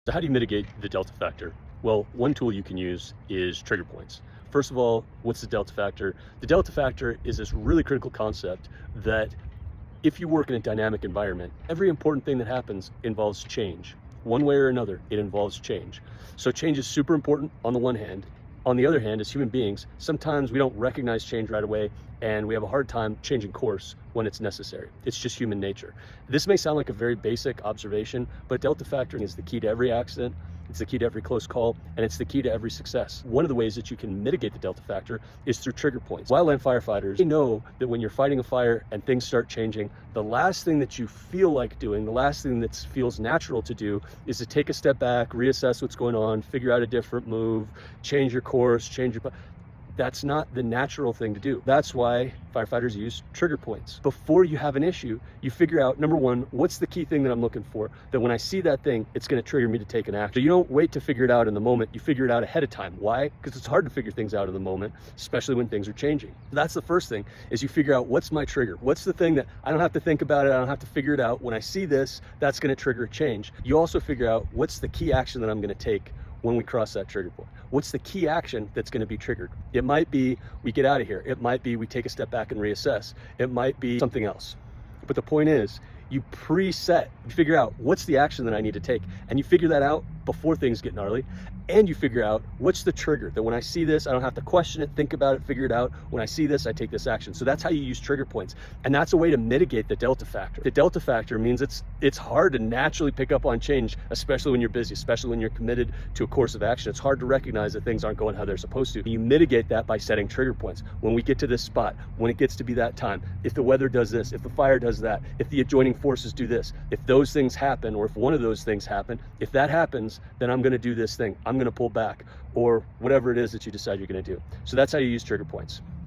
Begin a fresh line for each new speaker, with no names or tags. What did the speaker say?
So how do you mitigate the delta factor? Well, one tool you can use is trigger points. First of all, what's the delta factor? The delta factor is this really critical concept that if you work in a dynamic environment, every important thing that happens involves change. One way or another, it involves change. So change is super important on the one hand. On the other hand, as human beings, sometimes we don't recognize change right away and we have a hard time changing course when it's necessary. It's just human nature. This may sound like a very basic observation, but delta factoring is the key to every accident. It's the key to every close call, and it's the key to every success. One of the ways that you can mitigate the delta factor is through trigger points. Wildland firefighters, they know that when you're fighting a fire and things start changing, the last thing that you feel like doing, the last thing that feels natural to do is to take a step back, reassess what's going on, figure out a different move, change your course, That's not the natural thing to do. That's why firefighters use trigger points. Before you have an issue, you figure out, number one, what's the key thing that I'm looking for? That when I see that thing, it's gonna trigger me to take an action. So you don't wait to figure it out in the moment, you figure it out ahead of time. Why? Because it's hard to figure things out in the moment, especially when things are changing. That's the first thing, is you figure out what's my trigger? What's the thing that I don't have to think about it, I don't have to figure it out. When I see this, that's gonna trigger a change. You also figure out what's the key action that I'm gonna take when we cross that trigger point. What's the key action that's gonna be triggered? It might be we get out of here. It might be we take a step back and reassess. It might be something else. But the point is, you preset, you figure out what's the action that I need to take, and you figure that out before things get gnarly, and you figure out what's the trigger, that when I see this, I don't have to question it, think about it, figure it out. When I see this, I take this action. So that's how you use trigger points. And that's a way to mitigate the delta factor. The delta factor means it's hard to naturally pick up on change, especially when you're busy, especially when you're committed to a course of action. It's hard to recognize that things aren't going how they're supposed to. You mitigate that by setting trigger points. When we get to this spot, when it gets to be that time, if the weather does this, if the fire does that, if the adjoining forces do this, if those things happen, or if one of those things happen, if that happens, then I'm gonna do this thing. I'm gonna pull back, or whatever it is that you decide you're gonna do. So that's how you use trigger points.